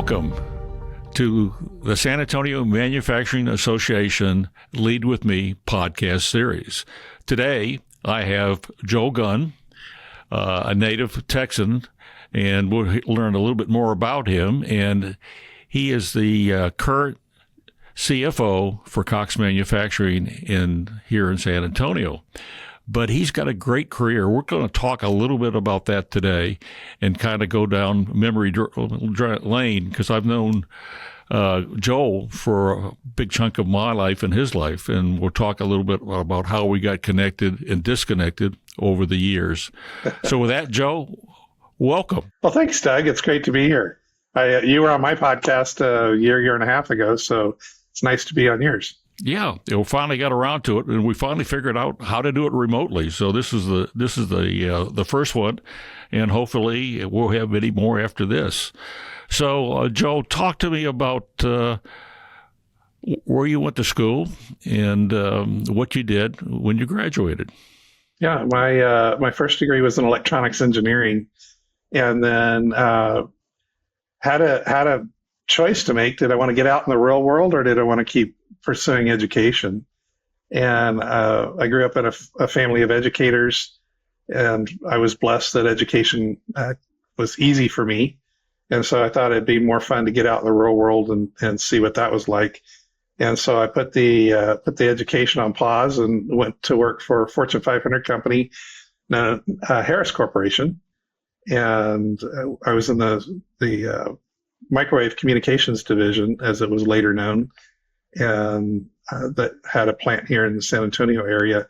Welcome to the San Antonio Manufacturing Association Lead With Me podcast series. Today, I have Joel Gunn, a native Texan, and we'll learn a little bit more about him. And he is the current CFO for Cox Manufacturing here in San Antonio. But he's got a great career. We're going to talk a little bit about that today and kind of go down memory lane, because I've known Joel for a big chunk of my life and his life, and we'll talk a little bit about how we got connected and disconnected over the years. So with that, Joe, welcome. Well, thanks, Doug. It's great to be here. You were on my podcast a year and a half ago, so it's nice to be on yours. Yeah, we finally got around to it, and we finally figured out how to do it remotely. So this is the first one, and hopefully we'll have many more after this. So, Joe, talk to me about where you went to school and what you did when you graduated. Yeah, my first degree was in electronics engineering, and then had a choice to make. Did I want to get out in the real world, or did I want to keep pursuing education? And I grew up in a family of educators, and I was blessed that education was easy for me. And so I thought it'd be more fun to get out in the real world and see what that was like. And so I put the education on pause and went to work for a Fortune 500 company, Harris Corporation. And I was in the microwave communications division, as it was later known, and that had a plant here in the San Antonio area.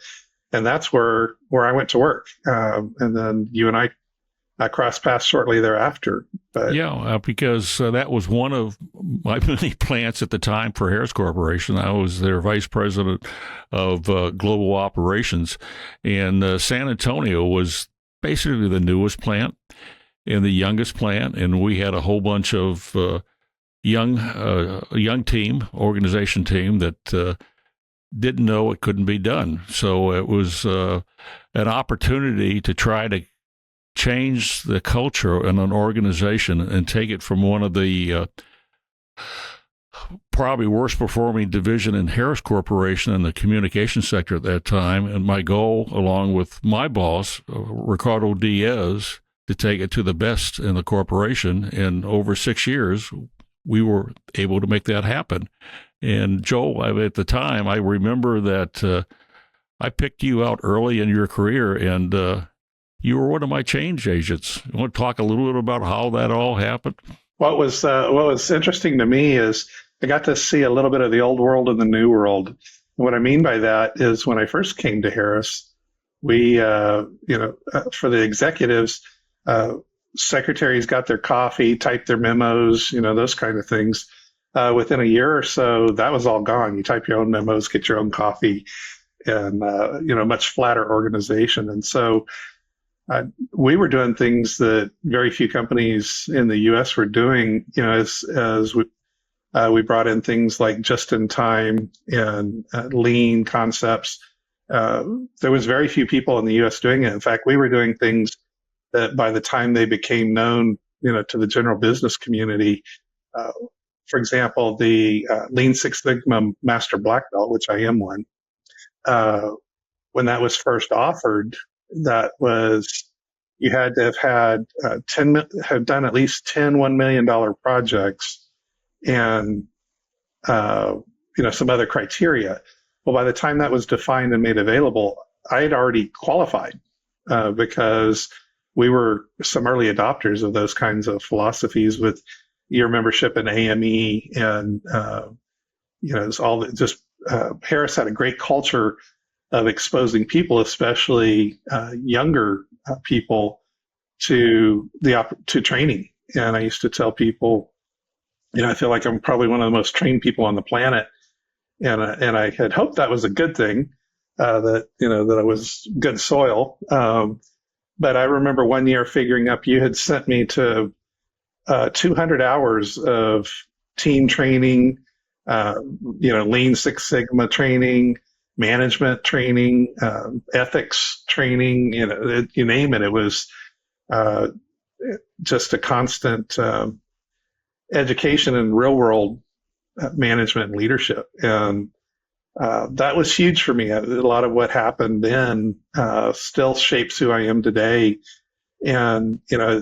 And that's where I went to work. And then you and I crossed paths shortly thereafter. But yeah, because that was one of my many plants at the time for Harris Corporation. I was their vice president of global operations, and San Antonio was basically the newest plant and the youngest plant, and we had a whole bunch of young organization team that didn't know it couldn't be done. So it was an opportunity to try to change the culture in an organization and take it from one of the probably worst performing division in Harris Corporation in the communication sector at that time. And my goal, along with my boss, Ricardo Diaz, to take it to the best in the corporation. And over 6 years, we were able to make that happen. And Joel, at the time, I remember that I picked you out early in your career, and you were one of my change agents. You want to talk a little bit about how that all happened? what was interesting to me is I got to see a little bit of the old world and the new world. And what I mean by that is when I first came to Harris, we, for the executives, secretaries got their coffee, typed their memos, those kind of things. Within a year or so, that was all gone. You type your own memos, get your own coffee, and, much flatter organization. And so we were doing things that very few companies in the U.S. were doing, as we brought in things like just-in-time and lean concepts. There was very few people in the U.S. doing it. In fact, we were doing things that by the time they became known, to the general business community, for example, the Lean Six Sigma Master Black Belt, which I am one, when that was first offered, that was, you had to have had have done at least 10 $1 million projects and, some other criteria. Well, by the time that was defined and made available, I had already qualified because we were some early adopters of those kinds of philosophies with your membership in AME and, it's all just, Harris had a great culture of exposing people, especially younger people, to training. And I used to tell people, I feel like I'm probably one of the most trained people on the planet, and I had hoped that was a good thing, that I was good soil. But I remember one year figuring up, you had sent me to 200 hours of team training, Lean Six Sigma training, management training, ethics training, you name it. It was just a constant education and real world management and leadership. And that was huge for me. A lot of what happened then still shapes who I am today. And,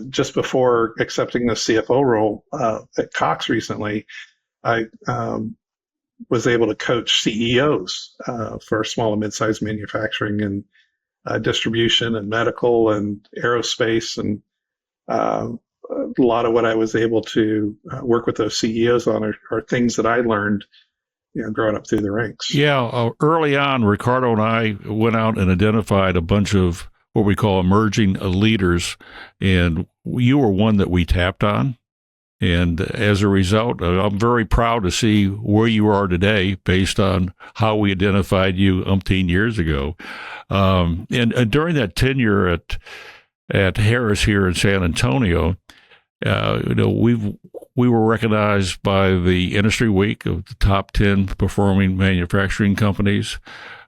just before accepting the CFO role at Cox recently, I was able to coach CEOs for small and mid-sized manufacturing and distribution and medical and aerospace. And a lot of what I was able to work with those CEOs on are things that I learned growing up through the ranks. Yeah, early on, Ricardo and I went out and identified a bunch of what we call emerging leaders, and you were one that we tapped on. And as a result, I'm very proud to see where you are today based on how we identified you umpteen years ago. And during that tenure at Harris here in San Antonio, we were recognized by the Industry Week of the top 10 performing manufacturing companies,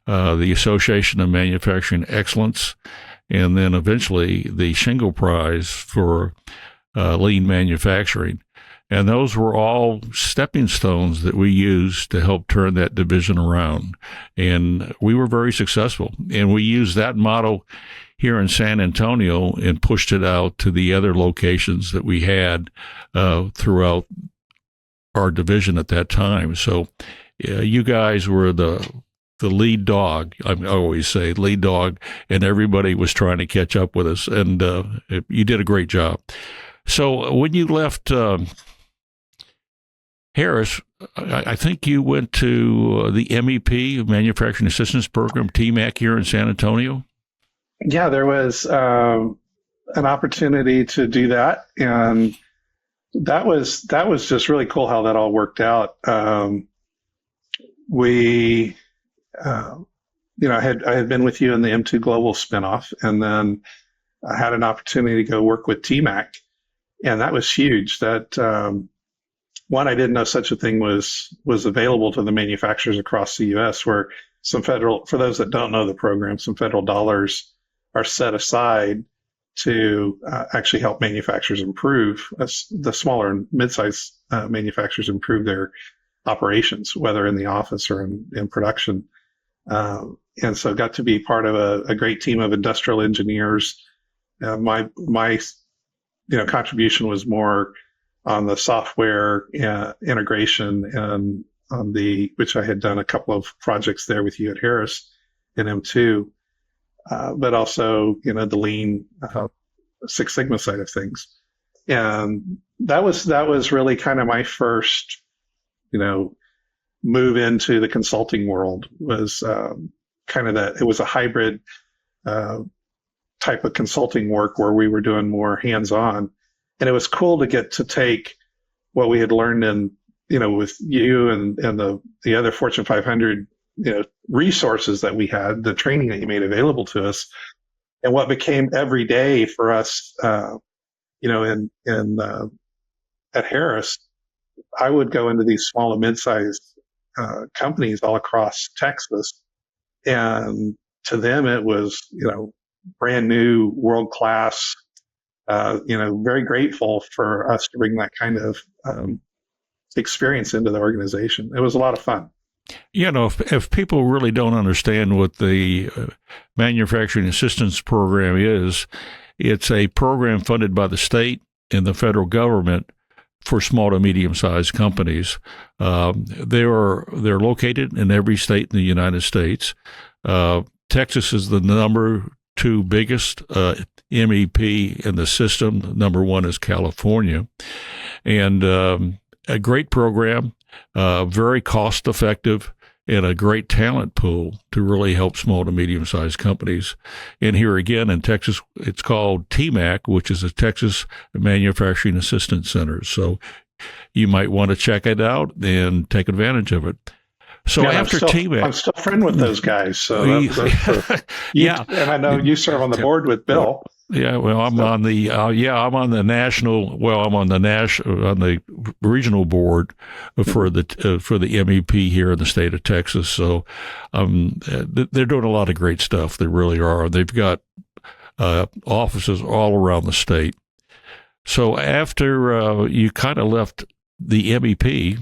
the Association of Manufacturing Excellence, and then eventually the Shingle Prize for lean manufacturing. And those were all stepping stones that we used to help turn that division around. And we were very successful. And we used that model here in San Antonio and pushed it out to the other locations that we had throughout our division at that time. So you guys were the lead dog. I always say lead dog, and everybody was trying to catch up with us. And you did a great job. So when you left Harris, I think you went to the MEP, Manufacturing Assistance Program, TMAC, here in San Antonio. Yeah, there was an opportunity to do that, and that was just really cool how that all worked out. I had been with you in the M2 Global spinoff, and then I had an opportunity to go work with TMAC, and that was huge. That one, I didn't know such a thing was available to the manufacturers across the U.S. Where for those that don't know the program, some federal dollars are set aside to actually help manufacturers improve, the smaller and mid-sized manufacturers improve their operations, whether in the office or in production. And so got to be part of a great team of industrial engineers. My contribution was more on the software integration and on which I had done a couple of projects there with you at Harris in M2, but also, the lean Six Sigma side of things. And that was really kind of my first, move into the consulting world. Was kind of that. It was a hybrid type of consulting work where we were doing more hands-on. And it was cool to get to take what we had learned in, with you and the other Fortune 500, resources that we had, the training that you made available to us, and what became every day for us, at Harris. I would go into these small and mid-sized companies all across Texas, and to them it was, brand new, world-class. Very grateful for us to bring that kind of experience into the organization. It was a lot of fun. If people really don't understand what the Manufacturing Assistance Program is, it's a program funded by the state and the federal government for small to medium-sized companies. They're located in every state in the United States. Texas is the number 2 biggest MEP in the system. Number 1 is California. And a great program, very cost-effective, and a great talent pool to really help small to medium-sized companies. And here again in Texas, it's called TMAC, which is the Texas Manufacturing Assistance Center. So you might want to check it out and take advantage of it. So after TMAC, I'm still friend with those guys. So yeah, and I know you serve on the board with Bill. Yeah, well, I'm on the regional board for the MEP here in the state of Texas. So they're doing a lot of great stuff. They really are. They've got offices all around the state. So after you kind of left the MEP,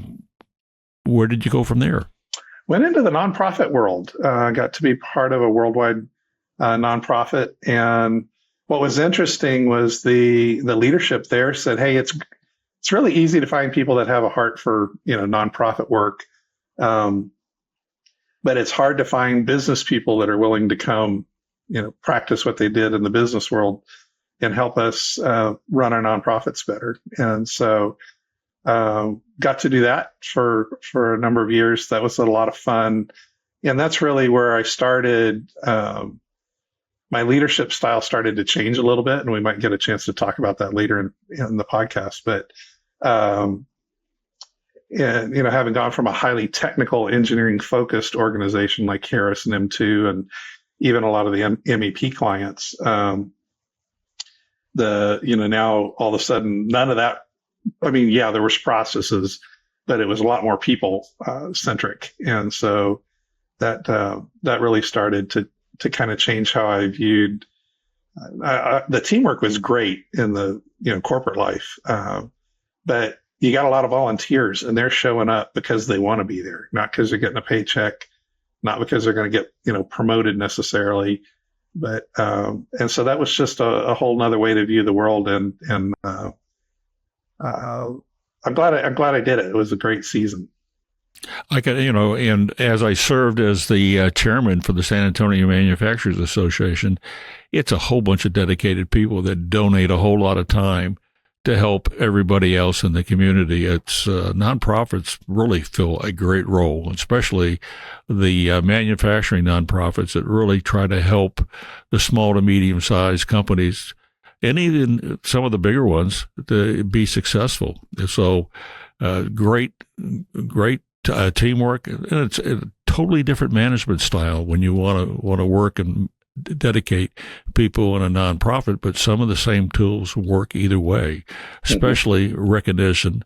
where did you go from there? Went into the nonprofit world. Got to be part of a worldwide nonprofit, and what was interesting was the leadership there said, "Hey, it's really easy to find people that have a heart for nonprofit work, but it's hard to find business people that are willing to come, practice what they did in the business world and help us run our nonprofits better." And so got to do that for a number of years. That was a lot of fun, and that's really where I started. My leadership style started to change a little bit, and we might get a chance to talk about that later in the podcast. But and, having gone from a highly technical, engineering-focused organization like Harris and M2, and even a lot of the MEP clients, now all of a sudden, none of that. I mean, yeah, there was processes, but it was a lot more people centric, and so that really started to kind of change how I viewed. The teamwork was great in the corporate life, but you got a lot of volunteers, and they're showing up because they want to be there, not because they're getting a paycheck, not because they're going to get promoted necessarily, but and so that was just a whole nother way to view the world, and I'm glad I did it. It was a great season. I could, and as I served as the chairman for the San Antonio Manufacturers Association, it's a whole bunch of dedicated people that donate a whole lot of time to help everybody else in the community. It's nonprofits really fill a great role, especially the manufacturing nonprofits that really try to help the small to medium-sized companies and even some of the bigger ones to be successful. So great teamwork, and it's a totally different management style when you want to work and dedicate people in a nonprofit, but some of the same tools work either way, especially recognition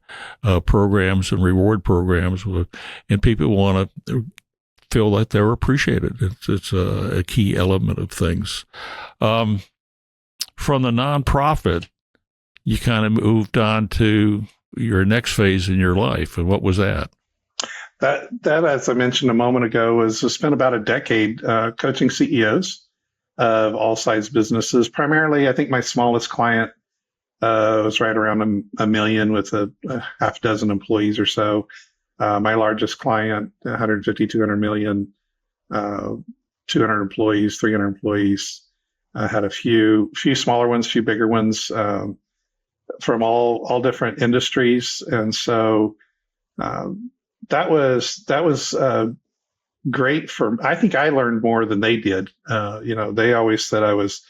programs and reward programs, and people want to feel that they're appreciated. It's a key element of things. From the nonprofit, you kind of moved on to your next phase in your life, and what was that? That, as I mentioned a moment ago, was spent about a decade coaching CEOs of all size businesses. Primarily, I think my smallest client was right around a million with a half dozen employees or so. My largest client, 150, 200 million, 200 employees, 300 employees. I had a few smaller ones, a few bigger ones from all different industries, and so that was great for. I think I learned more than they did. They always said I was,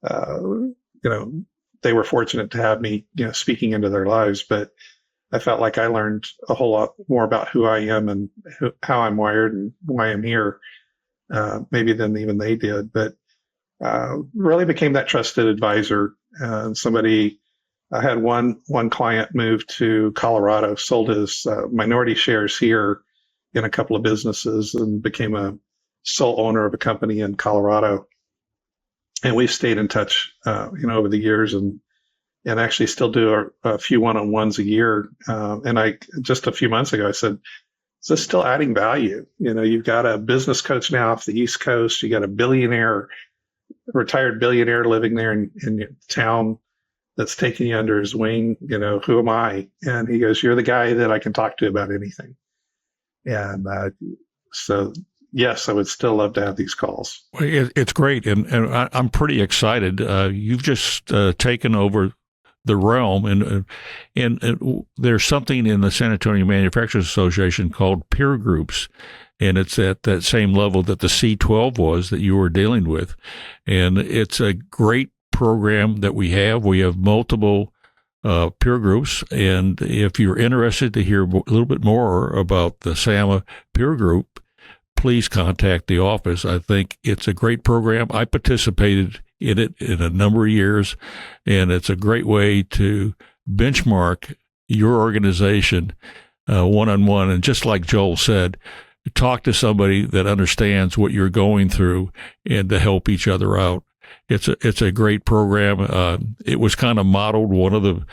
they were fortunate to have me, speaking into their lives, but I felt like I learned a whole lot more about who I am and how I'm wired and why I'm here, maybe than even they did. But really became that trusted advisor. I had one client move to Colorado, sold his minority shares here in a couple of businesses, and became a sole owner of a company in Colorado. And we've stayed in touch, over the years, and actually still do a few one-on-ones a year. And I just a few months ago, I said, "Is this still adding value? You've got a business coach now off the East Coast. You got a retired billionaire living there in your town that's taking you under his wing. Who am I?" And he goes, "You're the guy that I can talk to about anything." And so, yes, I would still love to have these calls. It's great, and I'm pretty excited. You've just taken over the realm, and there's something in the San Antonio Manufacturers Association called peer groups, and it's at that same level that the C12 was that you were dealing with, and it's a great program that we have. We have multiple peer groups, and if you're interested to hear a little bit more about the SAMA peer group, please contact the office. I think it's a great program. I participated in it in a number of years, and it's a great way to benchmark your organization one-on-one. And just like Joel said, talk to somebody that understands what you're going through and to help each other out. It's a great program. It was kind of modeled. One of the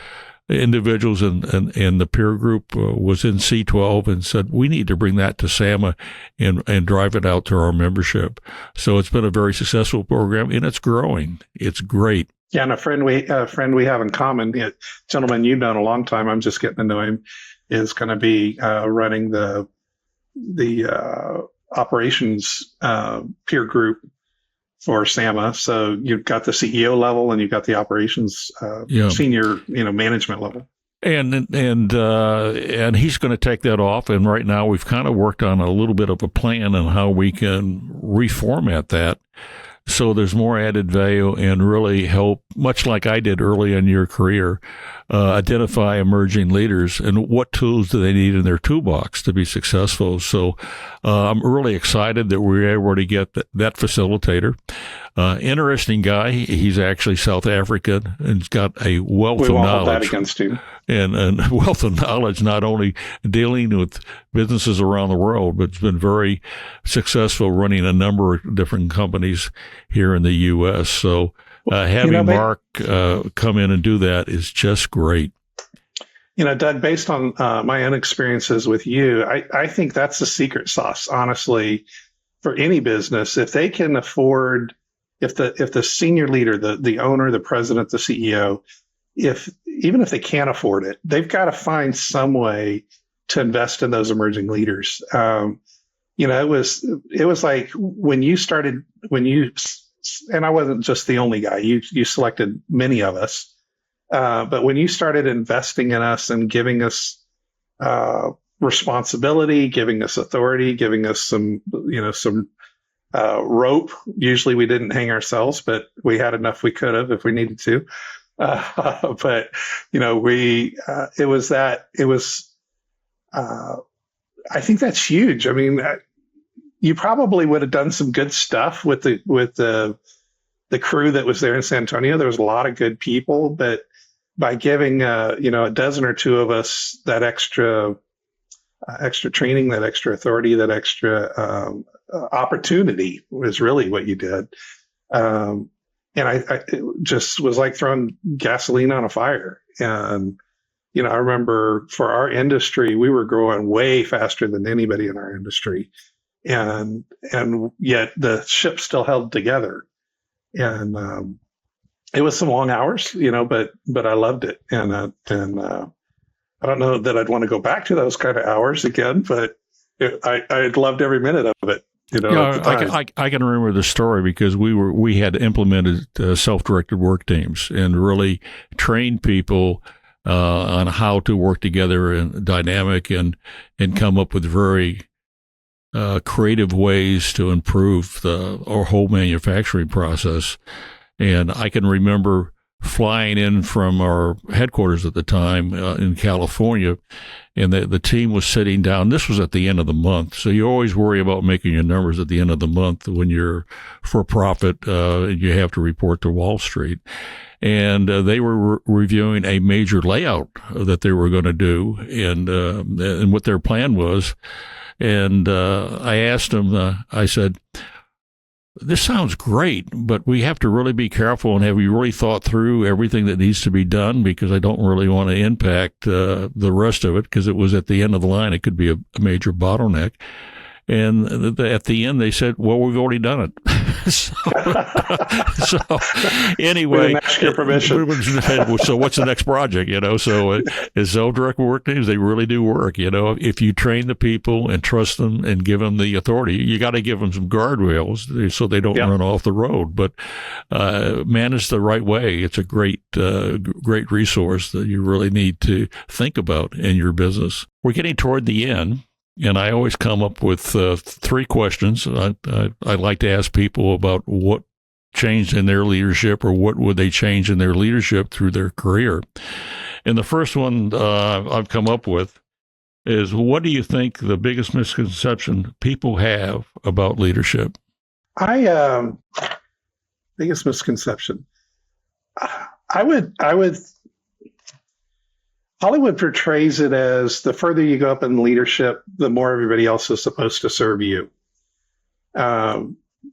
individuals in the peer group was in C12 and said, we need to bring that to SAMA and drive it out to our membership. So it's been a very successful program, and it's growing. It's great. Yeah, and a friend we have in common, a gentleman you've known a long time, I'm just getting to know him, is going to be running the operations peer group for SAMA. So you've got the CEO level and you've got the operations senior management level. And he's going to take that off. And right now we've kind of worked on a little bit of a plan on how we can reformat that so there's more added value and really help, much like I did early in your career, identify emerging leaders and what tools do they need in their toolbox to be successful. So I'm really excited that we were able to get that facilitator. Interesting guy. He's actually South African and he's got a wealth of knowledge. We won't hold that against him. And wealth of knowledge, not only dealing with businesses around the world, but it's been very successful running a number of different companies here in the U.S. So having Mark come in and do that is just great. Doug, based on my own experiences with you, I think that's the secret sauce, honestly, for any business. If they can afford, if the senior leader, the owner, the president, the CEO, even if they can't afford it, they've got to find some way to invest in those emerging leaders. It was like when you, and I wasn't just the only guy, you selected many of us. But when you started investing in us and giving us responsibility, giving us authority, giving us some rope. Usually we didn't hang ourselves, but we had enough we could have if we needed to. But I think that's huge. I mean, you probably would have done some good stuff with the crew that was there in San Antonio. There was a lot of good people, but by giving a dozen or two of us that extra training, that extra authority, that extra opportunity was really what you did. And I it just was like throwing gasoline on a fire. And I remember for our industry, we were growing way faster than anybody in our industry, and yet the ship still held together. And it was some long hours, but I loved it. And I don't know that I'd want to go back to those kind of hours again, but I loved every minute of it. I can remember the story because we had implemented self-directed work teams and really trained people on how to work together and dynamic and come up with very creative ways to improve our whole manufacturing process. And I can remember flying in from our headquarters at the time in California, and the team was sitting down. This was at the end of the month, so you always worry about making your numbers at the end of the month when you're for profit and you have to report to Wall Street. And they were reviewing a major layout that they were going to do and what their plan was. And I asked them, I said, this sounds great, but we have to really be careful and have you really thought through everything that needs to be done, because I don't really want to impact the rest of it, because it was at the end of the line. It could be a major bottleneck. And at the end, they said, well, we've already done it. so anyway, we didn't ask your permission. So what's the next project? So as self-directed work teams, they really do work. If you train the people and trust them and give them the authority, you got to give them some guardrails so they don't run off the road. But managed the right way, it's a great resource that you really need to think about in your business. We're getting toward the end. And I always come up with three questions. I like to ask people about what changed in their leadership or what would they change in their leadership through their career. And the first one I've come up with is, what do you think the biggest misconception people have about leadership? Biggest misconception. I would Hollywood portrays it as the further you go up in leadership, the more everybody else is supposed to serve you.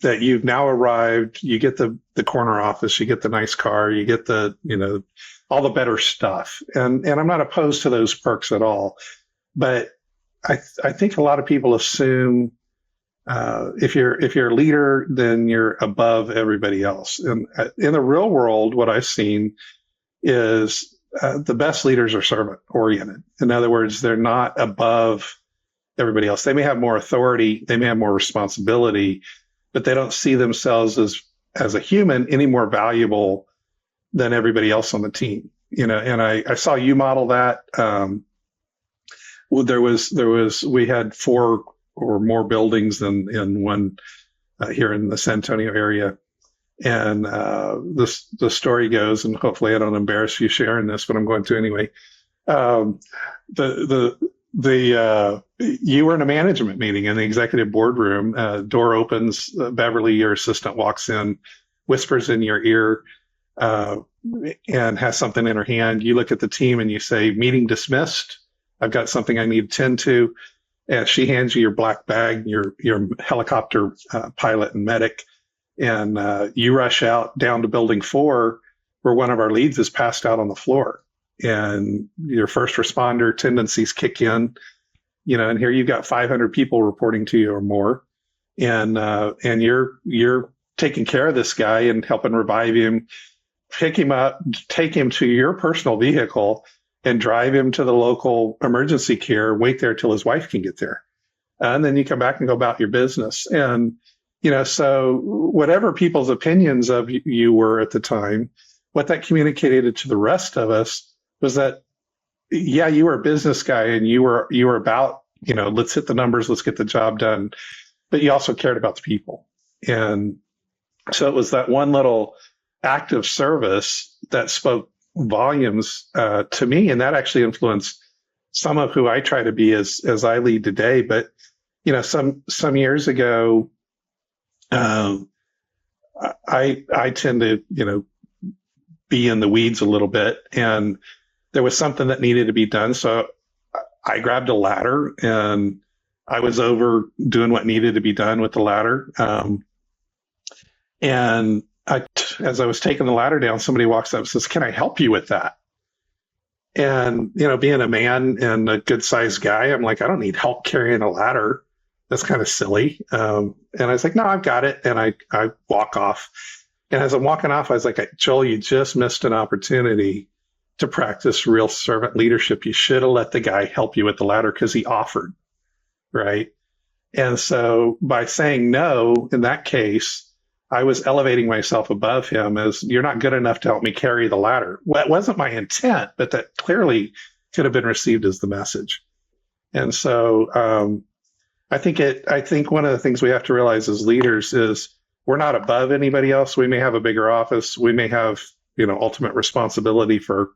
that you've now arrived, you get the corner office, you get the nice car, you get the, all the better stuff. And I'm not opposed to those perks at all. But I think a lot of people assume if you're a leader, then you're above everybody else. And in the real world, what I've seen is the best leaders are servant oriented. In other words, they're not above everybody else. They may have more authority, they may have more responsibility, but they don't see themselves as a human any more valuable than everybody else on the team. And I saw you model that. We had 4 or more buildings in one here in the San Antonio area. And the story goes, and hopefully I don't embarrass you sharing this, but I'm going to anyway. You were in a management meeting in the executive boardroom. Door opens. Beverly, your assistant, walks in, whispers in your ear, and has something in her hand. You look at the team and you say, "Meeting dismissed. I've got something I need to tend to." And she hands you your black bag, your helicopter pilot and medic. And you rush out down to building 4, where one of our leads is passed out on the floor. And your first responder tendencies kick in, and here you've got 500 people reporting to you or more. And you're taking care of this guy and helping revive him, pick him up, take him to your personal vehicle, and drive him to the local emergency care, wait there till his wife can get there. And then you come back and go about your business. And, so whatever people's opinions of you were at the time, what that communicated to the rest of us was that, yeah, you were a business guy and you were about, let's hit the numbers, let's get the job done. But you also cared about the people. And so it was that one little act of service that spoke volumes to me, and that actually influenced some of who I try to be as I lead today. But some years ago, I tend to be in the weeds a little bit, and there was something that needed to be done. So I grabbed a ladder and I was over doing what needed to be done with the ladder. And as I was taking the ladder down, somebody walks up and says, "Can I help you with that?" And, being a man and a good sized guy, I'm like, I don't need help carrying a ladder. That's kind of silly. And I was like, "No, I've got it." And I walk off. And as I'm walking off, I was like, "Joel, you just missed an opportunity to practice real servant leadership. You should have let the guy help you with the ladder because he offered." Right. And so by saying no, in that case, I was elevating myself above him as, "You're not good enough to help me carry the ladder." Well, that wasn't my intent, but that clearly could have been received as the message. And so I think one of the things we have to realize as leaders is we're not above anybody else. We may have a bigger office. We may have, ultimate responsibility for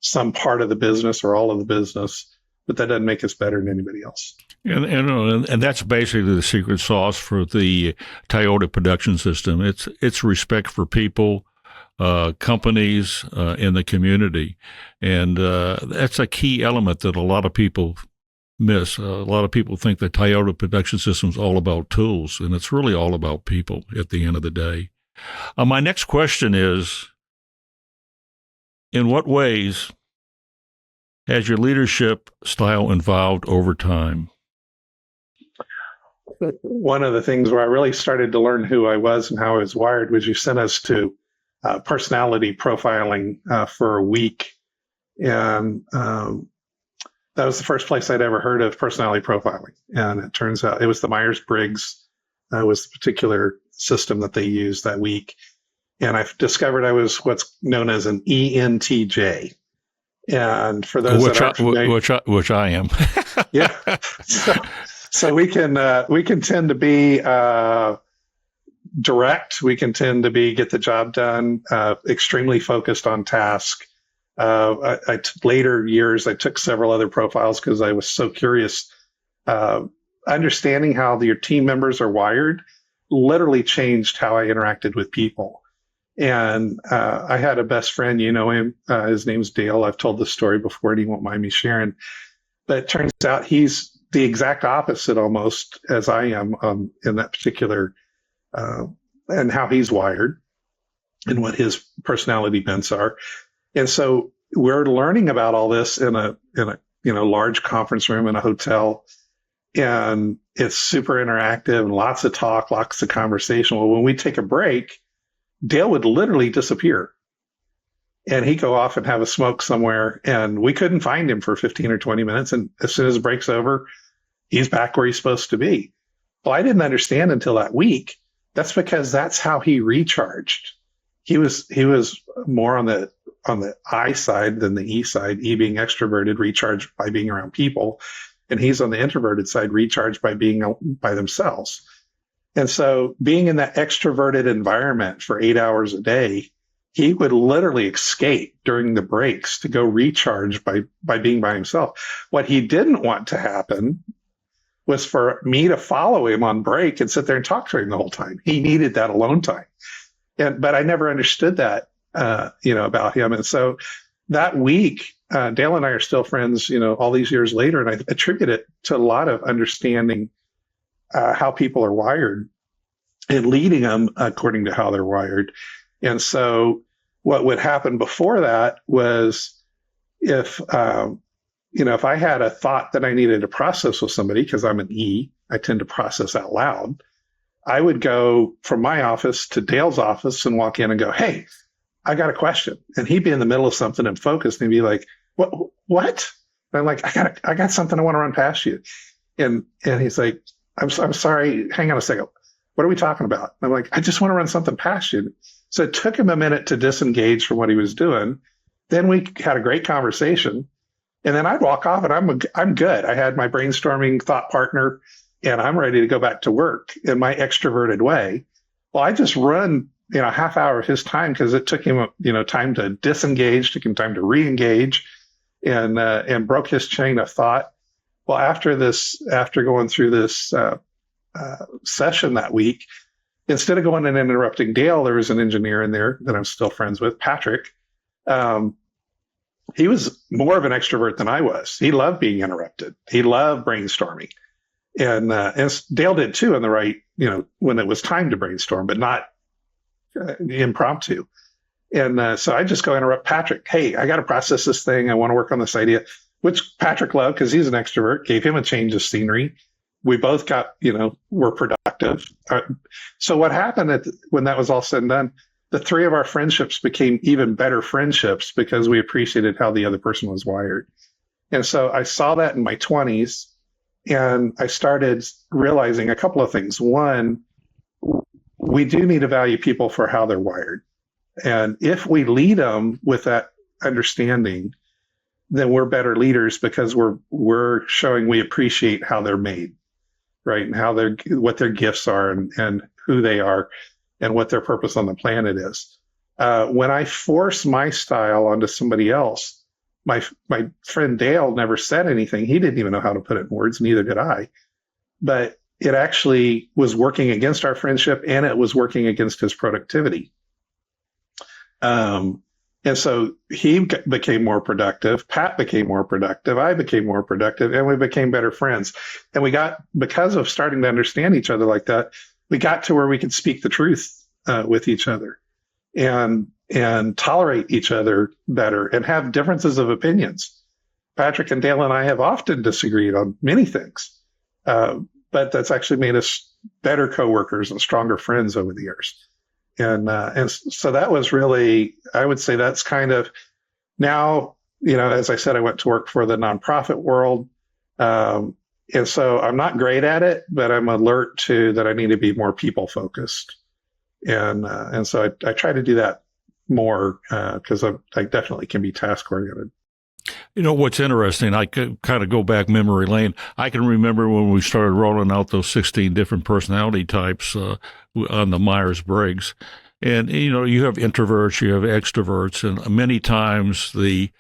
some part of the business or all of the business, but that doesn't make us better than anybody else. And that's basically the secret sauce for the Toyota production system. It's respect for people, companies, in the community. And that's a key element that a lot of people miss. A lot of people think the Toyota production system is all about tools, and it's really all about people at the end of the day. My next question is, in what ways has your leadership style evolved over time? One of the things where I really started to learn who I was and how I was wired was you sent us to personality profiling for a week. And that was the first place I'd ever heard of personality profiling. And it turns out it was the Myers-Briggs was the particular system that they used that week. And I've discovered I was what's known as an ENTJ. And for those which I am. Yeah. So we can tend to be direct. We can tend to get the job done, extremely focused on task. Later years, I took several other profiles because I was so curious. Understanding how your team members are wired literally changed how I interacted with people. And I had a best friend, him. His name's Dale. I've told this story before, and he won't mind me sharing. But it turns out he's the exact opposite almost as I am in that particular and how he's wired and what his personality bents are. And so we're learning about all this in a large conference room in a hotel, and it's super interactive and lots of talk, lots of conversation. Well, when we take a break, Dale would literally disappear, and he'd go off and have a smoke somewhere, and we couldn't find him for 15 or 20 minutes. And as soon as the break's over, he's back where he's supposed to be. Well, I didn't understand until that week. That's because that's how he recharged. He was more on the I side than the E side, E being extroverted, recharged by being around people. And he's on the introverted side, recharged by being by themselves. And so being in that extroverted environment for 8 hours a day, he would literally escape during the breaks to go recharge by being by himself. What he didn't want to happen was for me to follow him on break and sit there and talk to him the whole time. He needed that alone time. But I never understood that, about him. And so that week, Dale and I are still friends, all these years later. And I attribute it to a lot of understanding how people are wired and leading them according to how they're wired. And so what would happen before that was if I had a thought that I needed to process with somebody, because I'm an E, I tend to process out loud. I would go from my office to Dale's office and walk in and go, "Hey, I got a question." And he'd be in the middle of something and focused, and he'd be like, What? And I'm like, I got something I want to run past you. And he's like, I'm sorry. Hang on a second. What are we talking about? And I'm like, I just want to run something past you. So it took him a minute to disengage from what he was doing. Then we had a great conversation. And then I'd walk off and I'm good. I had my brainstorming thought partner and I'm ready to go back to work in my extroverted way. Well, I just run, a half hour of his time because it took him, time to disengage, took him time to re-engage and broke his chain of thought. Well, after going through this session that week, instead of going and interrupting Dale, there was an engineer in there that I'm still friends with, Patrick. He was more of an extrovert than I was. He loved being interrupted. He loved brainstorming. And Dale did too in the right, when it was time to brainstorm, but not impromptu. And so I just go interrupt Patrick. "Hey, I got to process this thing. I want to work on this idea," which Patrick loved because he's an extrovert, gave him a change of scenery. We both got, were productive. So what happened when that was all said and done, the three of our friendships became even better friendships because we appreciated how the other person was wired. And so I saw that in my 20s, and I started realizing a couple of things. One, we do need to value people for how they're wired. And if we lead them with that understanding, then we're better leaders because we're showing we appreciate how they're made, right? And what their gifts are and who they are and what their purpose on the planet is. When I force my style onto somebody else, my friend Dale never said anything. He didn't even know how to put it in words, neither did I. But it actually was working against our friendship, and it was working against his productivity. And so he became more productive. Pat became more productive. I became more productive, and we became better friends. And because of starting to understand each other like that, we got to where we could speak the truth with each other and tolerate each other better and have differences of opinions. Patrick and Dale and I have often disagreed on many things, but that's actually made us better coworkers and stronger friends over the years. And so that was really, I would say that's kind of now, as I said, I went to work for the nonprofit world. And so I'm not great at it, but I'm alert to that I need to be more people focused. And so I try to do that more because I definitely can be task oriented. What's interesting, I could kind of go back memory lane. I can remember when we started rolling out those 16 different personality types on the Myers-Briggs. And, you have introverts, you have extroverts, and many times the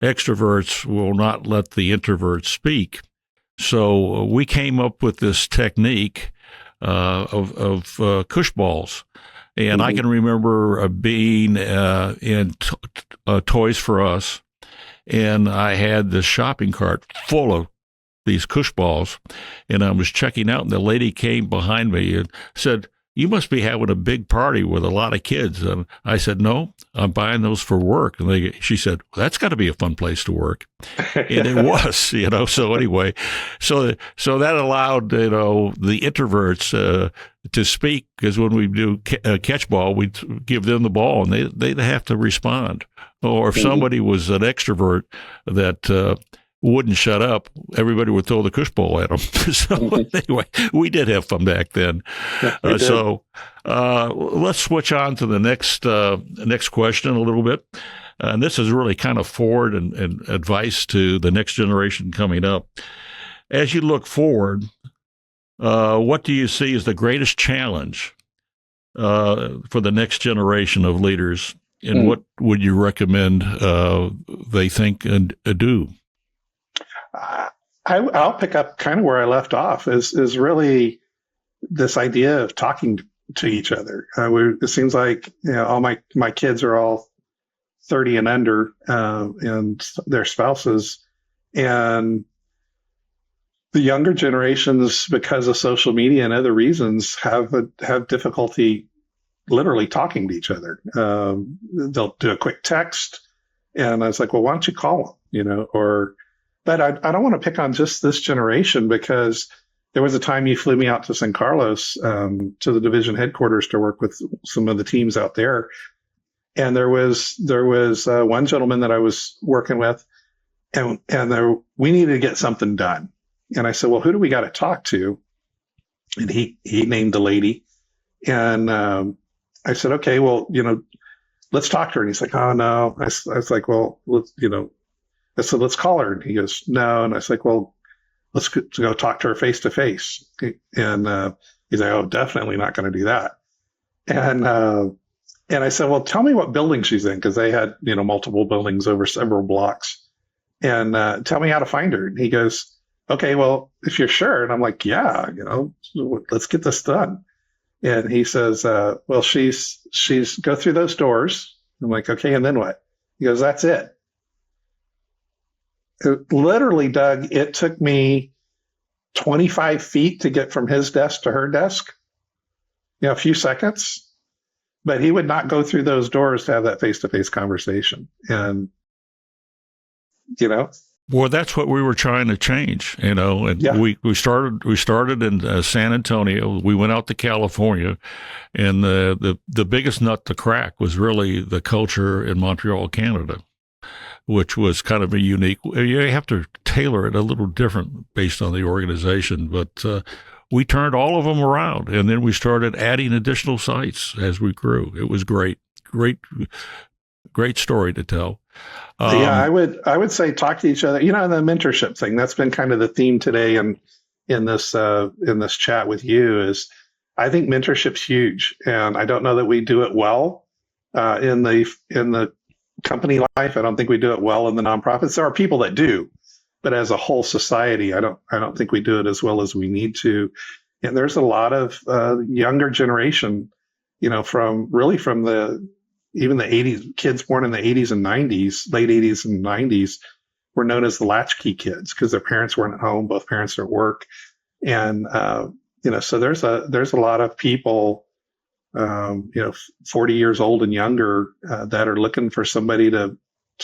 extroverts will not let the introverts speak. So we came up with this technique of cush balls. And I can remember being in Toys for Us, and I had this shopping cart full of these cush balls, and I was checking out, and the lady came behind me and said, you must be having a big party with a lot of kids. And I said, no, I'm buying those for work. And she said, well, that's got to be a fun place to work. And it was, so anyway, so that allowed, the introverts, to speak, because when we do catch ball, we give them the ball and they have to respond. Or if somebody was an extrovert that, wouldn't shut up, everybody would throw the cush ball at them. So anyway, we did have fun back then. So let's switch on to the next question a little bit. And this is really kind of forward and advice to the next generation coming up. As you look forward, what do you see as the greatest challenge for the next generation of leaders, and what would you recommend they think and do? I'll pick up kind of where I left off. Is really this idea of talking to each other. It seems like all my kids are all 30 and under, and their spouses, and the younger generations, because of social media and other reasons, have difficulty literally talking to each other. They'll do a quick text, and I was like, well, why don't you call them? But I don't want to pick on just this generation, because there was a time you flew me out to San Carlos, to the division headquarters to work with some of the teams out there. And there was one gentleman that I was working with, and we needed to get something done. And I said, well, who do we got to talk to? And he named the lady. And I said, okay, well, let's talk to her. And he's like, oh, no. I was like, well, I said, let's call her. And he goes, no. And I was like, well, let's go talk to her face to face. And he's like, oh, definitely not going to do that. And I said, well, tell me what building she's in, because they had, multiple buildings over several blocks. And tell me how to find her. And he goes, okay, well, if you're sure. And I'm like, yeah, let's get this done. And he says, well, she's go through those doors. I'm like, okay, and then what? He goes, that's it. Literally, Doug, it took me 25 feet to get from his desk to her desk. A few seconds. But he would not go through those doors to have that face-to-face conversation. And, Well, that's what we were trying to change, and Yeah. we started in San Antonio. We went out to California, and the biggest nut to crack was really the culture in Montreal, Canada, which was kind of a unique. You have to tailor it a little different based on the organization, but we turned all of them around, and then we started adding additional sites as we grew. It was great story to tell. Yeah, I would say talk to each other. The mentorship thing, that's been kind of the theme today, and in this chat with you, is I think mentorship's huge, and I don't know that we do it well in the company life. I don't think we do it well in the nonprofits. There are people that do, but as a whole society, I don't think we do it as well as we need to. And there's a lot of younger generation, from even the 80s, kids born in the 80s and 90s, late 80s and 90s, were known as the latchkey kids because their parents weren't at home, both parents are at work. And, so there's a lot of people, 40 years old and younger, that are looking for somebody to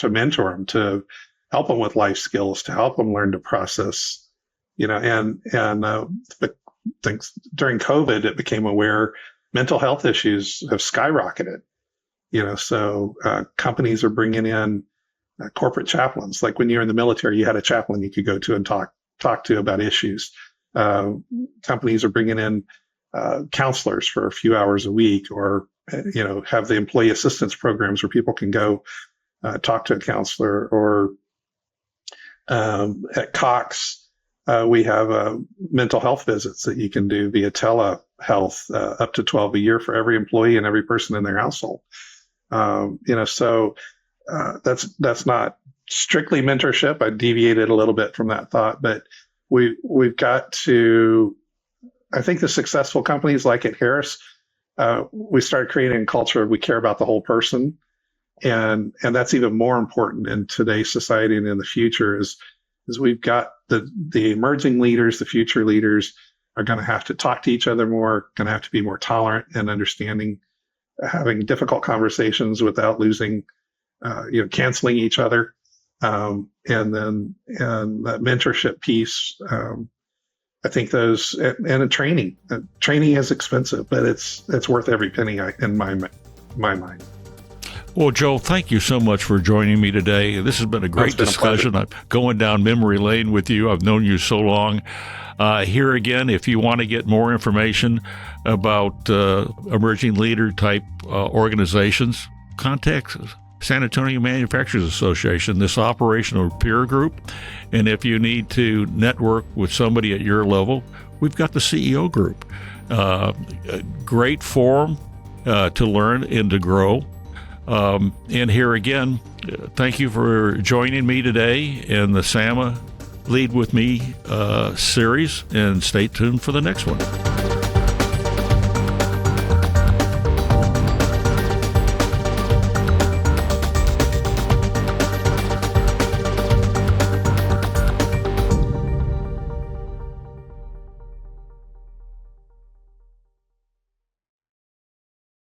mentor them, to help them with life skills, to help them learn to process, but during COVID, it became aware mental health issues have skyrocketed. So companies are bringing in corporate chaplains. Like when you're in the military, you had a chaplain you could go to and talk to about issues. Companies are bringing in counselors for a few hours a week, or have the employee assistance programs where people can go talk to a counselor. Or at Cox, we have mental health visits that you can do via telehealth, up to 12 a year for every employee and every person in their household. So that's not strictly mentorship. I deviated a little bit from that thought, but we've got to, I think the successful companies like at Harris, we started creating a culture of we care about the whole person. And that's even more important in today's society and in the future is we've got the emerging leaders, the future leaders are going to have to talk to each other more, going to have to be more tolerant and understanding, having difficult conversations without losing, canceling each other. And that mentorship piece, I think those, and training is expensive, but it's worth every penny in my mind. Well, Joel, thank you so much for joining me today. This has been a great discussion. I'm going down memory lane with you. I've known you so long. Here again, if you want to get more information about emerging leader type organizations, contact San Antonio Manufacturers Association, this operational peer group. And if you need to network with somebody at your level, we've got the CEO group. A great forum to learn and to grow. And here again, thank you for joining me today in the SAMA Lead With Me series, and stay tuned for the next one.